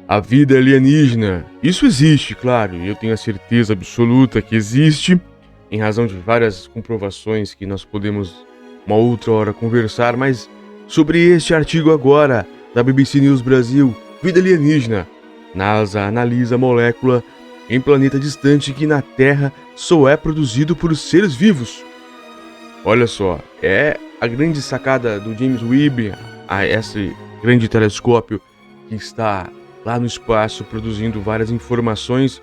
A vida alienígena. Isso existe, claro, e eu tenho a certeza absoluta que existe, em razão de várias comprovações que nós podemos uma outra hora conversar, mas sobre este artigo agora, da BBC News Brasil, vida alienígena. NASA analisa molécula em planeta distante que na Terra só é produzido por seres vivos. Olha só, é a grande sacada do James Webb, a esse grande telescópio que está lá no espaço produzindo várias informações.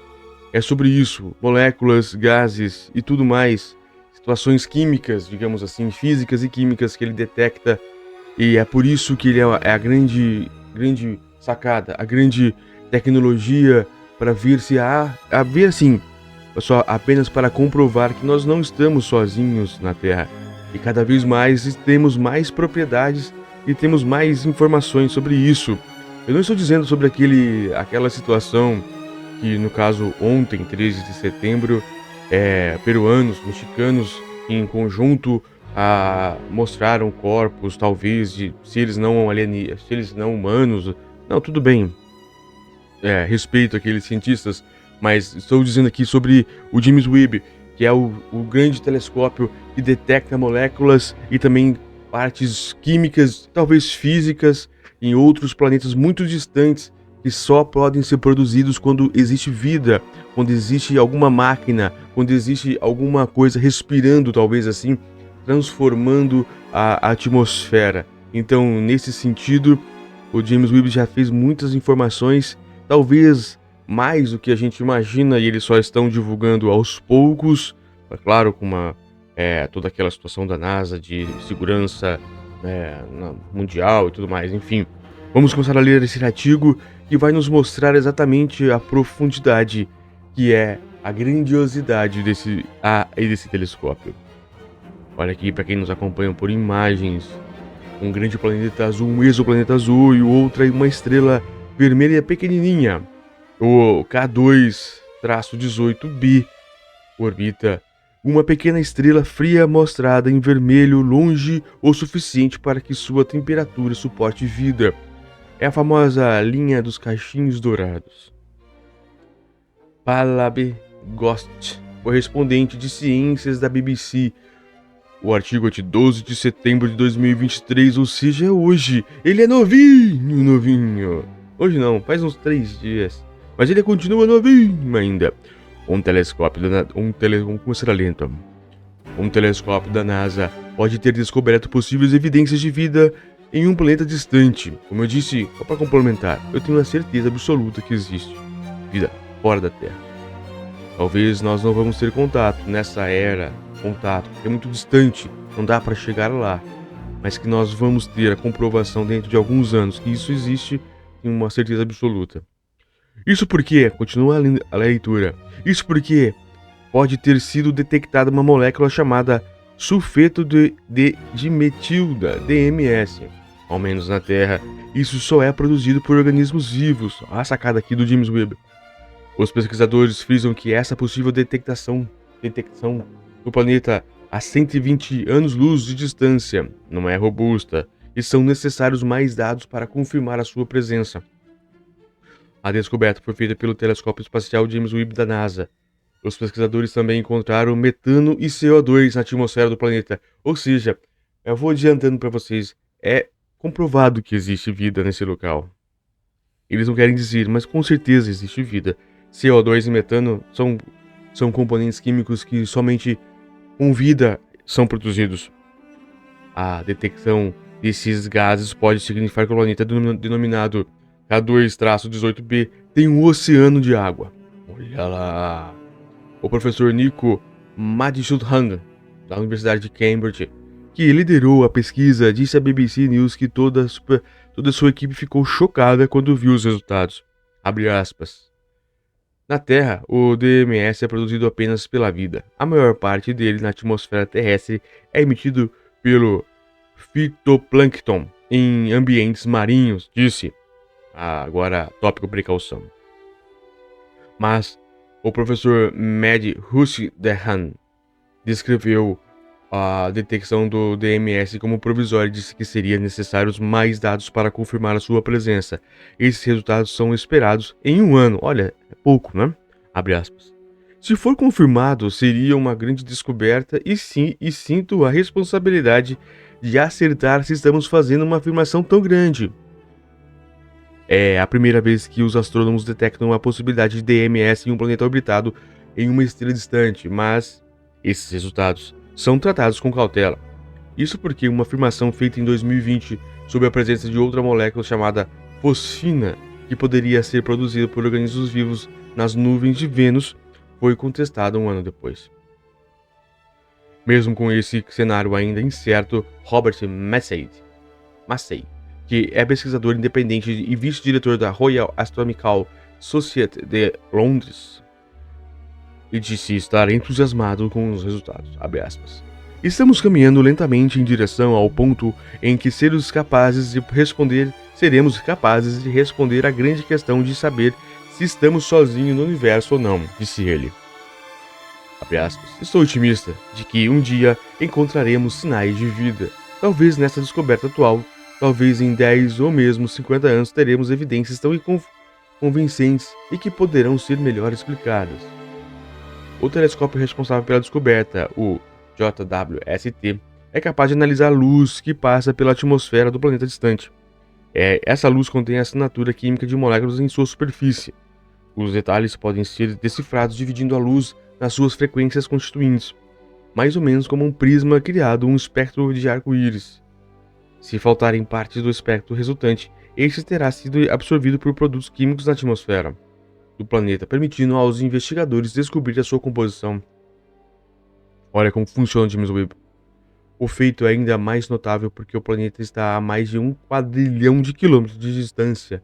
É sobre isso, moléculas, gases e tudo mais, situações químicas, digamos assim, físicas e químicas que ele detecta, e é por isso que ele é a grande sacada, a grande tecnologia para ver se a ver assim, só apenas para comprovar que nós não estamos sozinhos na Terra. E cada vez mais temos mais propriedades e temos mais informações sobre isso. Eu não estou dizendo sobre aquela situação que, no caso, ontem, 13 de setembro, peruanos, mexicanos, em conjunto, mostraram corpos, talvez, de seres não alienígenas, seres não humanos. Não, tudo bem. Respeito aqueles cientistas, mas estou dizendo aqui sobre o James Webb, que é o grande telescópio que detecta moléculas e também partes químicas, talvez físicas, em outros planetas muito distantes, que só podem ser produzidos quando existe vida, quando existe alguma máquina, quando existe alguma coisa respirando, talvez assim, transformando a atmosfera. Então, nesse sentido, o James Webb já fez muitas informações, talvez mais do que a gente imagina, e eles só estão divulgando aos poucos, claro, com toda aquela situação da NASA de segurança mundial e tudo mais, enfim. Vamos começar a ler esse artigo que vai nos mostrar exatamente a profundidade que é a grandiosidade desse telescópio. Olha aqui, para quem nos acompanha por imagens, um grande planeta azul, um exoplaneta azul, e outra uma estrela vermelha pequenininha. O K2-18b orbita uma pequena estrela fria mostrada em vermelho longe o suficiente para que sua temperatura suporte vida. É a famosa linha dos cachinhos dourados. Palabe Ghost, correspondente de ciências da BBC. O artigo é de 12 de setembro de 2023, ou seja, é hoje. Ele é novinho. Hoje não, faz uns 3 dias. Mas ele continua novinho ainda. Um telescópio da NASA pode ter descoberto possíveis evidências de vida em um planeta distante. Como eu disse, só para complementar, eu tenho a certeza absoluta que existe vida fora da Terra. Talvez nós não vamos ter contato nessa era, porque é muito distante, não dá para chegar lá. Mas que nós vamos ter a comprovação dentro de alguns anos que isso existe, tenho uma certeza absoluta. Isso porque, continua a leitura, isso porque pode ter sido detectada uma molécula chamada sulfeto de dimetilda, DMS. Ao menos na Terra, isso só é produzido por organismos vivos. A sacada aqui do James Webb. Os pesquisadores frisam que essa possível detecção do planeta a 120 anos-luz de distância não é robusta e são necessários mais dados para confirmar a sua presença. A descoberta foi feita pelo telescópio espacial James Webb da NASA. Os pesquisadores também encontraram metano e CO2 na atmosfera do planeta. Ou seja, eu vou adiantando para vocês, é comprovado que existe vida nesse local. Eles não querem dizer, mas com certeza existe vida. CO2 e metano são componentes químicos que somente com vida são produzidos. A detecção desses gases pode significar que o planeta denominado K2-18b tem um oceano de água. Olha lá! O professor Nico Madhusudan, da Universidade de Cambridge, que liderou a pesquisa, disse à BBC News que toda sua equipe ficou chocada quando viu os resultados. Abre aspas. Na Terra, o DMS é produzido apenas pela vida. A maior parte dele na atmosfera terrestre é emitido pelo fitoplâncton em ambientes marinhos, disse. Agora, tópico precaução. Mas o professor Mehdi Hossein descreveu a detecção do DMS como provisória e disse que seria necessários mais dados para confirmar a sua presença. Esses resultados são esperados em 1 ano. Olha, é pouco, né? Abre aspas. Se for confirmado, seria uma grande descoberta e sim, e sinto a responsabilidade de acertar se estamos fazendo uma afirmação tão grande. É a primeira vez que os astrônomos detectam a possibilidade de DMS em um planeta orbitado em uma estrela distante, mas esses resultados são tratados com cautela. Isso porque uma afirmação feita em 2020 sobre a presença de outra molécula chamada fosfina, que poderia ser produzida por organismos vivos nas nuvens de Vênus, foi contestada 1 ano depois. Mesmo com esse cenário ainda incerto, Robert Massey, que é pesquisador independente e vice-diretor da Royal Astronomical Society de Londres, e disse estar entusiasmado com os resultados. Abre aspas. Estamos caminhando lentamente em direção ao ponto em que seremos capazes de responder à grande questão de saber se estamos sozinhos no universo ou não, disse ele. Abre aspas. Estou otimista de que um dia encontraremos sinais de vida. Talvez nessa descoberta atual, talvez em 10 ou mesmo 50 anos teremos evidências tão convincentes e que poderão ser melhor explicadas. O telescópio responsável pela descoberta, o JWST, é capaz de analisar a luz que passa pela atmosfera do planeta distante. Essa luz contém a assinatura química de moléculas em sua superfície. Os detalhes podem ser decifrados dividindo a luz nas suas frequências constituintes, mais ou menos como um prisma criado um espectro de arco-íris. Se faltarem partes do espectro resultante, este terá sido absorvido por produtos químicos na atmosfera do planeta, permitindo aos investigadores descobrir a sua composição. Olha como funciona o James Webb. O feito é ainda mais notável porque o planeta está a mais de 1 quadrilhão de quilômetros de distância,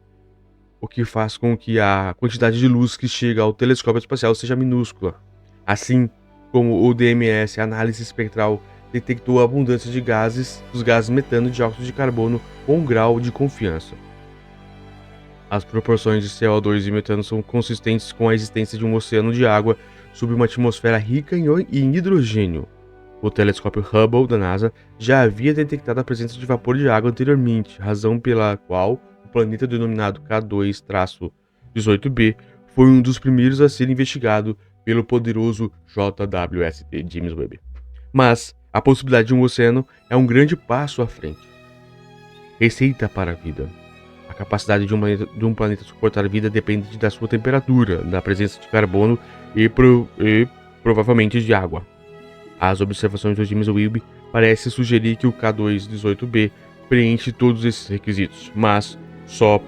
o que faz com que a quantidade de luz que chega ao telescópio espacial seja minúscula. Assim como o DMS, a análise espectral detectou a abundância de dos gases metano e dióxido de carbono com um grau de confiança. As proporções de CO2 e metano são consistentes com a existência de um oceano de água sob uma atmosfera rica em hidrogênio. O telescópio Hubble da NASA já havia detectado a presença de vapor de água anteriormente, razão pela qual o planeta denominado K2-18b foi um dos primeiros a ser investigado pelo poderoso JWST James Webb. Mas a possibilidade de um oceano é um grande passo à frente. Receita para a vida. A capacidade de um planeta suportar vida depende da sua temperatura, da presença de carbono e provavelmente de água. As observações do James Webb parecem sugerir que o K2-18b preenche todos esses requisitos, mas só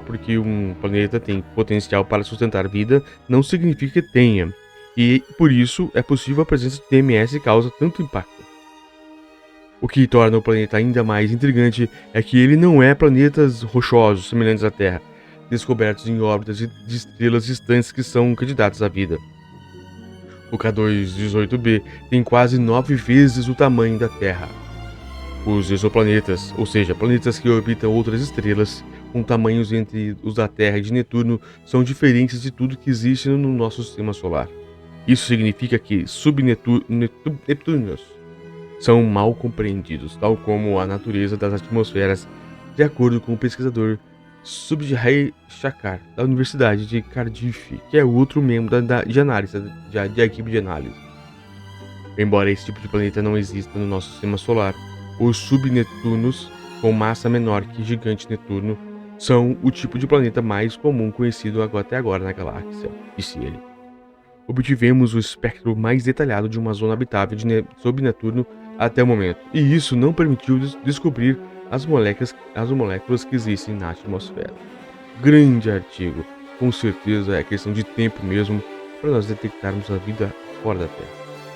porque um planeta tem potencial para sustentar vida não significa que tenha, e por isso é possível a presença de DMS causa tanto impacto. O que torna o planeta ainda mais intrigante é que ele não é planetas rochosos semelhantes à Terra, descobertos em órbitas de estrelas distantes que são candidatas à vida. O K2-18b tem quase 9 vezes o tamanho da Terra. Os exoplanetas, ou seja, planetas que orbitam outras estrelas, com tamanhos entre os da Terra e de Netuno, são diferentes de tudo que existe no nosso sistema solar. Isso significa que subneptúnios são mal compreendidos, tal como a natureza das atmosferas, de acordo com o pesquisador Subhajay Shakar, da Universidade de Cardiff, que é outro membro da equipe de análise. Embora esse tipo de planeta não exista no nosso sistema solar, os subnetunos, com massa menor que gigante Netuno, são o tipo de planeta mais comum conhecido até agora na galáxia, disse ele. Obtivemos o espectro mais detalhado de uma zona habitável sob Netuno até o momento, e isso não permitiu descobrir as moléculas que existem na atmosfera. Grande artigo, com certeza é questão de tempo mesmo para nós detectarmos a vida fora da Terra.